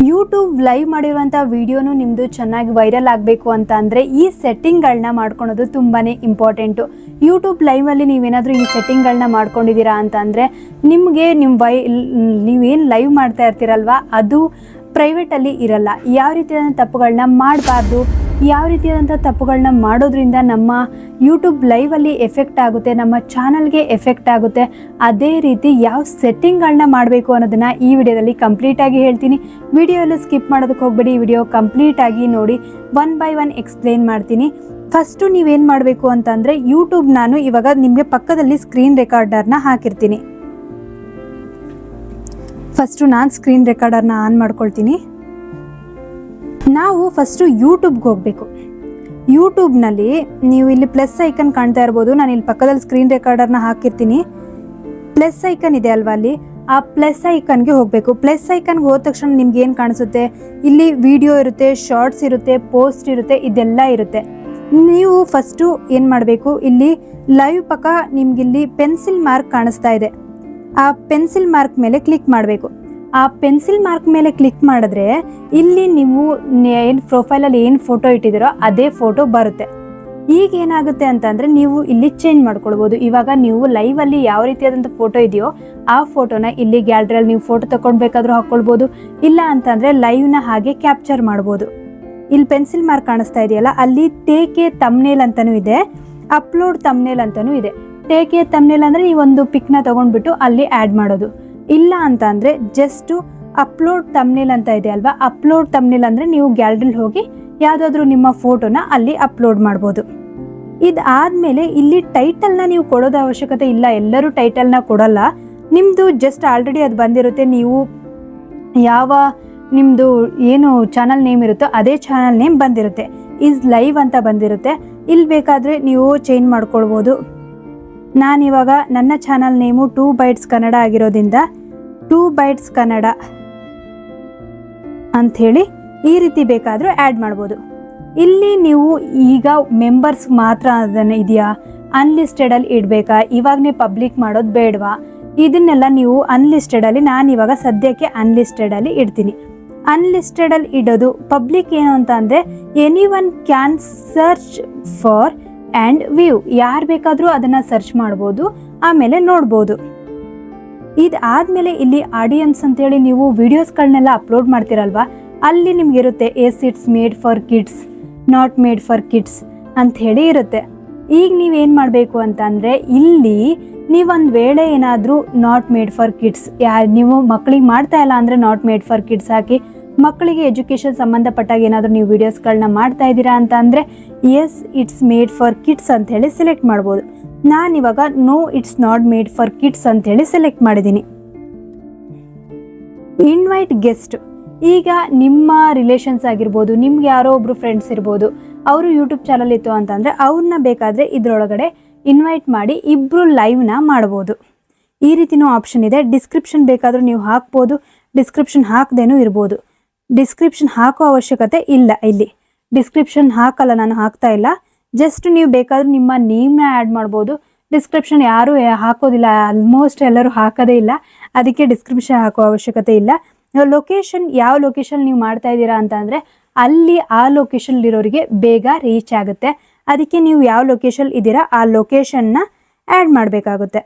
YouTube live ಮಾಡಿರುವಂಥ ವಿಡಿಯೋನು ನಿಮ್ಮದು ಚೆನ್ನಾಗಿ ವೈರಲ್ ಆಗಬೇಕು ಅಂತ ಅಂದರೆ ಈ ಸೆಟ್ಟಿಂಗ್ಗಳನ್ನ ಮಾಡ್ಕೊಳೋದು ತುಂಬಾ ಇಂಪಾರ್ಟೆಂಟು. ಯೂಟ್ಯೂಬ್ ಲೈವಲ್ಲಿ ನೀವೇನಾದರೂ ಈ ಸೆಟ್ಟಿಂಗ್ಗಳನ್ನ ಮಾಡ್ಕೊಂಡಿದ್ದೀರಾ ಅಂತ ಅಂದರೆ ನಿಮಗೆ ನೀವೇನು ಲೈವ್ ಮಾಡ್ತಾ ಇರ್ತೀರಲ್ವ ಅದು ಪ್ರೈವೇಟಲ್ಲಿ ಇರಲ್ಲ. ಯಾವ ರೀತಿಯಾದಂಥ ತಪ್ಪುಗಳನ್ನ ಮಾಡಬಾರ್ದು, ಯಾವ ರೀತಿಯಾದಂಥ ತಪ್ಪುಗಳನ್ನ ಮಾಡೋದ್ರಿಂದ ನಮ್ಮ ಯೂಟ್ಯೂಬ್ ಲೈವಲ್ಲಿ ಎಫೆಕ್ಟ್ ಆಗುತ್ತೆ, ನಮ್ಮ ಚಾನಲ್ಗೆ ಎಫೆಕ್ಟ್ ಆಗುತ್ತೆ, ಅದೇ ರೀತಿ ಯಾವ ಸೆಟ್ಟಿಂಗ್ಗಳನ್ನ ಮಾಡಬೇಕು ಅನ್ನೋದನ್ನು ಈ ವಿಡಿಯೋದಲ್ಲಿ ಕಂಪ್ಲೀಟಾಗಿ ಹೇಳ್ತೀನಿ. ವಿಡಿಯೋಲ್ಲಿ ಸ್ಕಿಪ್ ಮಾಡೋದಕ್ಕೆ ಹೋಗಬೇಡಿ, ಈ ವಿಡಿಯೋ ಕಂಪ್ಲೀಟಾಗಿ ನೋಡಿ, ಒನ್ ಬೈ ಒನ್ ಎಕ್ಸ್ಪ್ಲೇನ್ ಮಾಡ್ತೀನಿ. ಫಸ್ಟು ನೀವೇನು ಮಾಡಬೇಕು ಅಂತಂದರೆ ಯೂಟ್ಯೂಬ್ ನಾನು ಇವಾಗ ನಿಮಗೆ ಪಕ್ಕದಲ್ಲಿ ಸ್ಕ್ರೀನ್ ರೆಕಾರ್ಡರ್ನ ಹಾಕಿರ್ತೀನಿ. ಫಸ್ಟು ನಾನು ಸ್ಕ್ರೀನ್ ರೆಕಾರ್ಡರ್ನ ಆನ್ ಮಾಡ್ಕೊಳ್ತೀನಿ. ನಾವು ಫಸ್ಟು ಯೂಟ್ಯೂಬ್ಗೆ ಹೋಗಬೇಕು. ಯೂಟ್ಯೂಬ್ನಲ್ಲಿ ನೀವು ಇಲ್ಲಿ ಪ್ಲಸ್ ಐಕನ್ ಕಾಣ್ತಾ ಇರ್ಬೋದು, ನಾನು ಇಲ್ಲಿ ಪಕ್ಕದಲ್ಲಿ ಸ್ಕ್ರೀನ್ ರೆಕಾರ್ಡರ್ನ ಹಾಕಿರ್ತೀನಿ. ಪ್ಲಸ್ ಐಕನ್ ಇದೆ ಅಲ್ವಾ, ಅಲ್ಲಿ ಆ ಪ್ಲಸ್ ಐಕನ್ಗೆ ಹೋಗಬೇಕು. ಪ್ಲಸ್ ಐಕನ್ಗೆ ಹೋದ ತಕ್ಷಣ ನಿಮ್ಗೆ ಏನು ಕಾಣಿಸುತ್ತೆ, ಇಲ್ಲಿ ವಿಡಿಯೋ ಇರುತ್ತೆ, ಶಾರ್ಟ್ಸ್ ಇರುತ್ತೆ, ಪೋಸ್ಟ್ ಇರುತ್ತೆ, ಇದೆಲ್ಲ ಇರುತ್ತೆ. ನೀವು ಫಸ್ಟು ಏನು ಮಾಡಬೇಕು, ಇಲ್ಲಿ ಲೈವ್ ಪಕ್ಕ ನಿಮ್ಗಿಲ್ಲಿ ಪೆನ್ಸಿಲ್ ಮಾರ್ಕ್ ಕಾಣಿಸ್ತಾ ಇದೆ, ಆ ಪೆನ್ಸಿಲ್ ಮಾರ್ಕ್ ಮೇಲೆ ಕ್ಲಿಕ್ ಮಾಡಬೇಕು. ಆ ಪೆನ್ಸಿಲ್ ಮಾರ್ಕ್ ಮೇಲೆ ಕ್ಲಿಕ್ ಮಾಡಿದ್ರೆ ಇಲ್ಲಿ ನೀವು ಏನು ಪ್ರೊಫೈಲಲ್ಲಿ ಏನು ಫೋಟೋ ಇಟ್ಟಿದ್ದೀರೋ ಅದೇ ಫೋಟೋ ಬರುತ್ತೆ. ಈಗ ಏನಾಗುತ್ತೆ ಅಂತಂದರೆ ನೀವು ಇಲ್ಲಿ ಚೇಂಜ್ ಮಾಡ್ಕೊಳ್ಬೋದು. ಇವಾಗ ನೀವು ಲೈವಲ್ಲಿ ಯಾವ ರೀತಿಯಾದಂಥ ಫೋಟೋ ಇದೆಯೋ ಆ ಫೋಟೋನ ಇಲ್ಲಿ ಗ್ಯಾಲರಿಯಲ್ಲಿ ನೀವು ಫೋಟೋ ತೊಗೊಳ್ಬೇಕಾದ್ರೂ ಹಾಕ್ಕೊಳ್ಬೋದು, ಇಲ್ಲ ಅಂತಂದರೆ ಲೈವ್ನ ಹಾಗೆ ಕ್ಯಾಪ್ಚರ್ ಮಾಡ್ಬೋದು. ಇಲ್ಲಿ ಪೆನ್ಸಿಲ್ ಮಾರ್ಕ್ ಕಾಣಿಸ್ತಾ ಇದೆಯಲ್ಲ, ಅಲ್ಲಿ ಟೇಕ್ ಎ ಥಂಬ್ನೇಲ್ ಅಂತಲೂ ಇದೆ, ಅಪ್ಲೋಡ್ ಥಂಬ್ನೇಲ್ ಅಂತಲೂ ಇದೆ. ಟೇಕ್ ಎ ಥಂಬ್ನೇಲ್ ಅಂದರೆ ಈ ಒಂದು ಪಿಕ್ನ ತೊಗೊಂಡ್ಬಿಟ್ಟು ಅಲ್ಲಿ ಆ್ಯಡ್ ಮಾಡೋದು, ಇಲ್ಲ ಅಂತ ಅಂದರೆ ಜಸ್ಟು ಅಪ್ಲೋಡ್ ಥಂಬ್ನೇಲ್ ಅಂತ ಇದೆ ಅಲ್ವಾ, ಅಪ್ಲೋಡ್ ಥಂಬ್ನೇಲ್ ಅಂದರೆ ನೀವು ಗ್ಯಾಲರಿಲಿ ಹೋಗಿ ಯಾವುದಾದ್ರೂ ನಿಮ್ಮ ಫೋಟೋನ ಅಲ್ಲಿ ಅಪ್ಲೋಡ್ ಮಾಡ್ಬೋದು. ಇದಾದಮೇಲೆ ಇಲ್ಲಿ ಟೈಟಲ್ನ ನೀವು ಕೊಡೋದು ಅವಶ್ಯಕತೆ ಇಲ್ಲ, ಎಲ್ಲರೂ ಟೈಟಲ್ನ ಕೊಡಲ್ಲ. ನಿಮ್ಮದು ಜಸ್ಟ್ ಆಲ್ರೆಡಿ ಅದು ಬಂದಿರುತ್ತೆ, ನೀವು ಯಾವ ನಿಮ್ಮದು ಏನು ಚಾನಲ್ ನೇಮ್ ಇರುತ್ತೋ ಅದೇ ಚಾನಲ್ ನೇಮ್ ಬಂದಿರುತ್ತೆ, ಈಸ್ ಲೈವ್ ಅಂತ ಬಂದಿರುತ್ತೆ. ಇಲ್ಲಿ ಬೇಕಾದರೆ ನೀವು ಚೇಂಜ್ ಮಾಡ್ಕೊಳ್ಬೋದು. ನಾನಿವಾಗ ನನ್ನ ಚಾನಲ್ ನೇಮು 2 ಬೈಟ್ಸ್ ಕನ್ನಡ ಆಗಿರೋದ್ರಿಂದ 2 ಬೈಟ್ಸ್ ಕನ್ನಡ ಅಂಥೇಳಿ ಈ ರೀತಿ ಬೇಕಾದರೂ ಆ್ಯಡ್ ಮಾಡ್ಬೋದು. ಇಲ್ಲಿ ನೀವು ಈಗ ಮೆಂಬರ್ಸ್ ಮಾತ್ರ ಅದನ್ನು ಇದೆಯಾ, ಅನ್ಲಿಸ್ಟೆಡಲ್ಲಿ ಇಡಬೇಕಾ, ಇವಾಗನೇ ಪಬ್ಲಿಕ್ ಮಾಡೋದು ಬೇಡವಾ, ಇದನ್ನೆಲ್ಲ ನೀವು ಅನ್ಲಿಸ್ಟೆಡಲ್ಲಿ, ನಾನಿವಾಗ ಸದ್ಯಕ್ಕೆ ಅನ್ಲಿಸ್ಟೆಡಲ್ಲಿ ಇಡ್ತೀನಿ. ಅನ್ಲಿಸ್ಟೆಡಲ್ಲಿ ಇಡೋದು ಪಬ್ಲಿಕ್ ಏನು ಅಂತ ಅಂದರೆ any one can search for and view, ಯಾರು ಬೇಕಾದರೂ ಅದನ್ನು ಸರ್ಚ್ ಮಾಡ್ಬೋದು, ಆಮೇಲೆ ನೋಡ್ಬೋದು. ಇದಾದಮೇಲೆ ಇಲ್ಲಿ ಆಡಿಯನ್ಸ್ ಅಂತೇಳಿ ನೀವು ವಿಡಿಯೋಸ್ಗಳನ್ನೆಲ್ಲ ಅಪ್ಲೋಡ್ ಮಾಡ್ತೀರಲ್ವ, ಅಲ್ಲಿ ನಿಮಗಿರುತ್ತೆ yes it's made for kids, not made for kids ಅಂಥೇಳಿ ಇರುತ್ತೆ. ಈಗ ನೀವೇನು ಮಾಡಬೇಕು ಅಂತಂದರೆ ಇಲ್ಲಿ ನೀವೊಂದು ವೇಳೆ ಏನಾದರೂ ನಾಟ್ ಮೇಡ್ ಫಾರ್ ಕಿಡ್ಸ್, ನೀವು ಮಕ್ಕಳಿಗೆ ಮಾಡ್ತಾ ಇಲ್ಲ ಅಂದರೆ ನಾಟ್ ಮೇಡ್ ಫಾರ್ ಕಿಡ್ಸ್ ಹಾಕಿ, ಮಕ್ಕಳಿಗೆ ಎಜುಕೇಷನ್ ಸಂಬಂಧಪಟ್ಟಾಗ ಏನಾದರೂ ನೀವು ವಿಡಿಯೋಸ್ಗಳನ್ನ ಮಾಡ್ತಾ ಇದ್ದೀರಾ ಅಂತ ಅಂದರೆ yes it's made for kids ಅಂಥೇಳಿ ಸೆಲೆಕ್ಟ್ ಮಾಡ್ಬೋದು. ನಾನಿವಾಗ no it's not made for kids ಅಂಥೇಳಿ ಸೆಲೆಕ್ಟ್ ಮಾಡಿದ್ದೀನಿ. ಇನ್ವೈಟ್ ಗೆಸ್ಟ್, ಈಗ ನಿಮ್ಮ ರಿಲೇಷನ್ಸ್ ಆಗಿರ್ಬೋದು, ನಿಮ್ಗೆ ಯಾರೋ ಒಬ್ಬರು ಫ್ರೆಂಡ್ಸ್ ಇರ್ಬೋದು, ಅವರು ಯೂಟ್ಯೂಬ್ ಚಾನಲ್ ಇತ್ತು ಅಂತಂದರೆ ಅವ್ರನ್ನ ಬೇಕಾದರೆ ಇದರೊಳಗಡೆ ಇನ್ವೈಟ್ ಮಾಡಿ ಇಬ್ಬರು ಲೈವ್ನ ಮಾಡ್ಬೋದು. ಈ ರೀತಿಯೂ ಆಪ್ಷನ್ ಇದೆ. ಡಿಸ್ಕ್ರಿಪ್ಷನ್ ಬೇಕಾದರೂ ನೀವು ಹಾಕ್ಬೋದು, ಡಿಸ್ಕ್ರಿಪ್ಷನ್ ಹಾಕದೇನೂ ಇರ್ಬೋದು. ಡಿಸ್ಕ್ರಿಪ್ಷನ್ ಹಾಕೋ ಅವಶ್ಯಕತೆ ಇಲ್ಲ, ಇಲ್ಲಿ ಡಿಸ್ಕ್ರಿಪ್ಷನ್ ಹಾಕಲ್ಲ, ನಾನು ಹಾಕ್ತಾ ಇಲ್ಲ. ಜಸ್ಟ್ ನೀವು ಬೇಕಾದರೂ ನಿಮ್ಮ ನೇಮ್ನ ಆ್ಯಡ್ ಮಾಡ್ಬೋದು. ಡಿಸ್ಕ್ರಿಪ್ಷನ್ ಯಾರೂ ಹಾಕೋದಿಲ್ಲ, ಆಲ್ಮೋಸ್ಟ್ ಎಲ್ಲರೂ ಹಾಕೋದೇ ಇಲ್ಲ, ಅದಕ್ಕೆ ಡಿಸ್ಕ್ರಿಪ್ಷನ್ ಹಾಕೋ ಅವಶ್ಯಕತೆ ಇಲ್ಲ. ಲೊಕೇಶನ್, ಯಾವ ಲೊಕೇಶನ್ ನೀವು ಮಾಡ್ತಾ ಇದ್ದೀರಾ ಅಂತ ಅಂದರೆ ಅಲ್ಲಿ ಆ ಲೊಕೇಶನ್ಲಿರೋರಿಗೆ ಬೇಗ ರೀಚ್ ಆಗುತ್ತೆ, ಅದಕ್ಕೆ ನೀವು ಯಾವ ಲೊಕೇಶನ್ ಇದ್ದೀರಾ ಆ ಲೊಕೇಶನ್ನ ಆ್ಯಡ್ ಮಾಡಬೇಕಾಗುತ್ತೆ.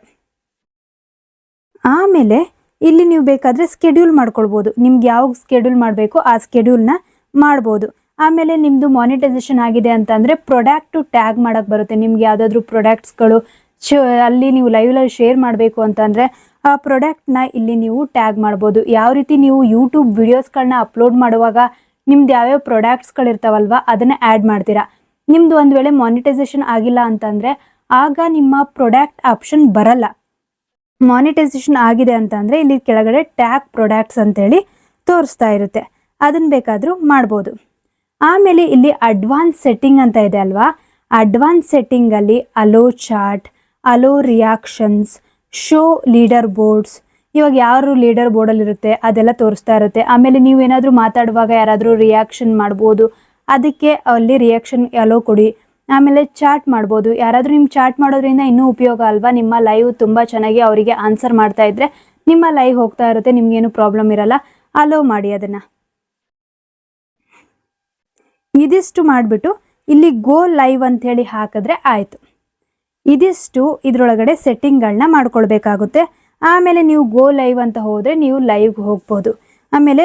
ಆಮೇಲೆ ಇಲ್ಲಿ ನೀವು ಬೇಕಾದರೆ ಸ್ಕೆಡ್ಯೂಲ್ ಮಾಡ್ಕೊಳ್ಬೋದು, ನಿಮ್ಗೆ ಯಾವ ಸ್ಕೆಡ್ಯೂಲ್ ಮಾಡಬೇಕು ಆ ಸ್ಕೆಡ್ಯೂಲ್ನ ಮಾಡ್ಬೋದು. ಆಮೇಲೆ ನಿಮ್ಮದು ಮಾನಿಟೈಸೇಷನ್ ಆಗಿದೆ ಅಂತಂದರೆ ಪ್ರೊಡಕ್ಟು ಟ್ಯಾಗ್ ಮಾಡೋಕ್ಕೆ ಬರುತ್ತೆ. ನಿಮ್ಗೆ ಯಾವುದಾದ್ರೂ ಪ್ರೊಡಕ್ಟ್ಸ್ಗಳು ಅಲ್ಲಿ ನೀವು ಲೈವಲ್ಲಿ ಶೇರ್ ಮಾಡಬೇಕು ಅಂತಂದರೆ ಆ ಪ್ರಾಡಕ್ಟ್ನ ಇಲ್ಲಿ ನೀವು ಟ್ಯಾಗ್ ಮಾಡ್ಬೋದು. ಯಾವ ರೀತಿ ನೀವು ಯೂಟ್ಯೂಬ್ ವಿಡಿಯೋಸ್ಗಳನ್ನ ಅಪ್ಲೋಡ್ ಮಾಡುವಾಗ ನಿಮ್ದು ಯಾವ್ಯಾವ ಪ್ರಾಡಕ್ಟ್ಸ್ಗಳಿರ್ತಾವಲ್ವ ಅದನ್ನು ಆ್ಯಡ್ ಮಾಡ್ತೀರಾ. ನಿಮ್ಮದು ಒಂದು ವೇಳೆ ಮಾನಿಟೈಸೇಷನ್ ಆಗಿಲ್ಲ ಅಂತಂದರೆ ಆಗ ನಿಮ್ಮ ಪ್ರಾಡಕ್ಟ್ ಆಪ್ಷನ್ ಬರಲ್ಲ. ಮಾನಿಟೈಸೇಷನ್ ಆಗಿದೆ ಅಂತಂದರೆ ಇಲ್ಲಿ ಕೆಳಗಡೆ ಟ್ಯಾಗ್ ಪ್ರಾಡಕ್ಟ್ಸ್ ಅಂತೇಳಿ ತೋರಿಸ್ತಾ ಇರುತ್ತೆ, ಅದನ್ನು ಬೇಕಾದರೂ ಮಾಡ್ಬೋದು. ಆಮೇಲೆ ಇಲ್ಲಿ ಅಡ್ವಾನ್ಸ್ ಸೆಟ್ಟಿಂಗ್ ಅಂತ ಇದೆ ಅಲ್ವಾ, ಅಡ್ವಾನ್ಸ್ ಸೆಟ್ಟಿಂಗಲ್ಲಿ allow chat, allow reactions, show leaderboards, ಇವಾಗ ಯಾರು ಲೀಡರ್ ಬೋರ್ಡಲ್ಲಿರುತ್ತೆ ಅದೆಲ್ಲ ತೋರಿಸ್ತಾ ಇರುತ್ತೆ. ಆಮೇಲೆ ನೀವು ಏನಾದರೂ ಮಾತಾಡುವಾಗ ಯಾರಾದರೂ ರಿಯಾಕ್ಷನ್ ಮಾಡ್ಬೋದು, ಅದಕ್ಕೆ ಅಲ್ಲಿ ರಿಯಾಕ್ಷನ್ ಅಲೋ ಕೊಡಿ. ಆಮೇಲೆ ಚಾಟ್ ಮಾಡ್ಬೋದು, ಯಾರಾದರೂ ನಿಮ್ಮ ಚಾಟ್ ಮಾಡೋದ್ರಿಂದ ಇನ್ನೂ ಉಪಯೋಗ ಅಲ್ವಾ, ನಿಮ್ಮ ಲೈವ್ ತುಂಬ ಚೆನ್ನಾಗಿ ಅವರಿಗೆ ಆನ್ಸರ್ ಮಾಡ್ತಾ ಇದ್ದರೆ ನಿಮ್ಮ ಲೈವ್ ಹೋಗ್ತಾ ಇರುತ್ತೆ, ನಿಮಗೇನು ಪ್ರಾಬ್ಲಮ್ ಇರಲ್ಲ. ಅಲೋ ಮಾಡಿ ಅದನ್ನು. ಇದಿಷ್ಟು ಮಾಡಿಬಿಟ್ಟು ಇಲ್ಲಿ ಗೋ ಲೈವ್ ಅಂಥೇಳಿ ಹಾಕಿದ್ರೆ ಆಯಿತು. ಇದಿಷ್ಟು ಇದರೊಳಗಡೆ ಸೆಟ್ಟಿಂಗ್ಗಳನ್ನ ಮಾಡ್ಕೊಳ್ಬೇಕಾಗುತ್ತೆ. ಆಮೇಲೆ ನೀವು ಗೋ ಲೈವ್ ಅಂತ ಹೋದರೆ ನೀವು ಲೈವ್ಗೆ ಹೋಗ್ಬೋದು. ಆಮೇಲೆ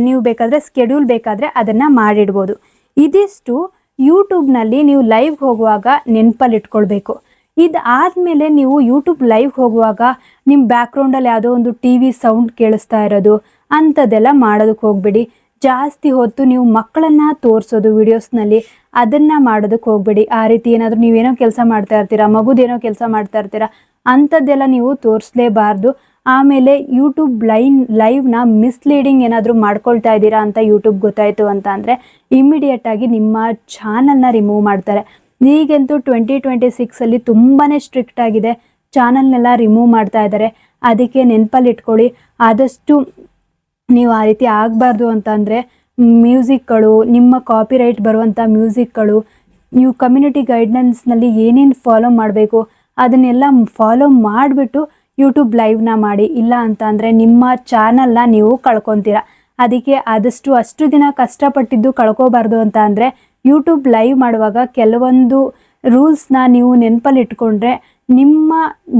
ನೀವು ಬೇಕಾದರೆ ಸ್ಕೆಡ್ಯೂಲ್ ಬೇಕಾದರೆ ಅದನ್ನು ಮಾಡಿಡ್ಬೋದು. ಇದಿಷ್ಟು ಯೂಟ್ಯೂಬ್ನಲ್ಲಿ ನೀವು ಲೈವ್ಗೆ ಹೋಗುವಾಗ ನೆನಪಲ್ಲಿ ಇಟ್ಕೊಳ್ಬೇಕು. ಇದಾದಮೇಲೆ ನೀವು ಯೂಟ್ಯೂಬ್ ಲೈವ್ಗೆ ಹೋಗುವಾಗ ನಿಮ್ಮ ಬ್ಯಾಕ್ಗ್ರೌಂಡಲ್ಲಿ ಯಾವುದೋ ಒಂದು ಟಿ ವಿ ಸೌಂಡ್ ಕೇಳಿಸ್ತಾ ಇರೋದು ಅಂಥದ್ದೆಲ್ಲ ಮಾಡೋದಕ್ಕೆ ಹೋಗಬೇಡಿ. ಜಾಸ್ತಿ ಹೊತ್ತು ನೀವು ಮಕ್ಕಳನ್ನು ತೋರಿಸೋದು ವಿಡಿಯೋಸ್ನಲ್ಲಿ ಅದನ್ನು ಮಾಡೋದಕ್ಕೆ ಹೋಗಬೇಡಿ. ಆ ರೀತಿ ಏನಾದರೂ ನೀವೇನೋ ಕೆಲಸ ಮಾಡ್ತಾ ಇರ್ತೀರಾ, ಮಗುದೇನೋ ಕೆಲಸ ಮಾಡ್ತಾ ಇರ್ತೀರಾ, ಅಂಥದ್ದೆಲ್ಲ ನೀವು ತೋರಿಸಲೇಬಾರ್ದು. ಆಮೇಲೆ ಯೂಟ್ಯೂಬ್ ಲೈವ್ನ ಮಿಸ್ಲೀಡಿಂಗ್ ಏನಾದರೂ ಮಾಡ್ಕೊಳ್ತಾ ಇದ್ದೀರಾ ಅಂತ ಯೂಟ್ಯೂಬ್ ಗೊತ್ತಾಯಿತು ಅಂತ ಅಂದರೆ ಇಮ್ಮಿಡಿಯೇಟಾಗಿ ನಿಮ್ಮ ಚಾನಲ್ನ ರಿಮೂವ್ ಮಾಡ್ತಾರೆ. ಈಗಂತೂ 2026ಅಲ್ಲಿ ತುಂಬಾ ಸ್ಟ್ರಿಕ್ಟ್ ಆಗಿದೆ, ಚಾನಲ್ನೆಲ್ಲ ರಿಮೂವ್ ಮಾಡ್ತಾ ಇದ್ದಾರೆ. ಅದಕ್ಕೆ ನೆನಪಲ್ಲಿ ಇಟ್ಕೊಳ್ಳಿ. ಆದಷ್ಟು ನೀವು ಆ ರೀತಿ ಆಗಬಾರ್ದು ಅಂತಂದರೆ ಮ್ಯೂಸಿಕ್ಗಳು, ನಿಮ್ಮ ಕಾಪಿರೈಟ್ ಬರುವಂಥ ಮ್ಯೂಸಿಕ್ಗಳು, ನೀವು ಕಮ್ಯುನಿಟಿ ಗೈಡ್ಲೈನ್ಸ್ನಲ್ಲಿ ಏನೇನು ಫಾಲೋ ಮಾಡಬೇಕು ಅದನ್ನೆಲ್ಲ ಫಾಲೋ ಮಾಡಿಬಿಟ್ಟು ಯೂಟ್ಯೂಬ್ ಲೈವ್ನ ಮಾಡಿ. ಇಲ್ಲ ಅಂತ ಅಂದರೆ ನಿಮ್ಮ ಚಾನಲ್ನ ನೀವು ಕಳ್ಕೊತೀರ. ಅದಕ್ಕೆ ಆದಷ್ಟು ಅಷ್ಟು ದಿನ ಕಷ್ಟಪಟ್ಟಿದ್ದು ಕಳ್ಕೊಬಾರ್ದು ಅಂತ ಅಂದರೆ ಯೂಟ್ಯೂಬ್ ಲೈವ್ ಮಾಡುವಾಗ ಕೆಲವೊಂದು ರೂಲ್ಸ್ನ ನೀವು ನೆನಪಲ್ಲಿ ಇಟ್ಕೊಂಡ್ರೆ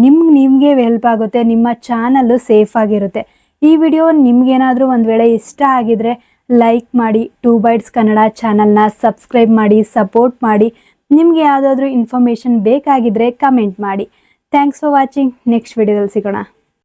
ನಿಮಗೆ ಹೆಲ್ಪ್ ಆಗುತ್ತೆ, ನಿಮ್ಮ ಚಾನಲ್ಲು ಸೇಫ್ ಆಗಿರುತ್ತೆ. ಈ ವಿಡಿಯೋ ನಿಮ್ಗೇನಾದರೂ ಒಂದು ವೇಳೆ ಇಷ್ಟ ಆಗಿದರೆ ಲೈಕ್ ಮಾಡಿ, 2 Bytes ಕನ್ನಡ ಚಾನಲ್ನ ಸಬ್ಸ್ಕ್ರೈಬ್ ಮಾಡಿ, ಸಪೋರ್ಟ್ ಮಾಡಿ. ನಿಮಗೆ ಯಾವುದಾದ್ರೂ ಇನ್ಫಾರ್ಮೇಷನ್ ಬೇಕಾಗಿದ್ದರೆ ಕಮೆಂಟ್ ಮಾಡಿ. Thanks for watching. ನೆಕ್ಸ್ಟ್ ವಿಡಿಯೋದಲ್ಲಿ ಸಿಗೋಣ.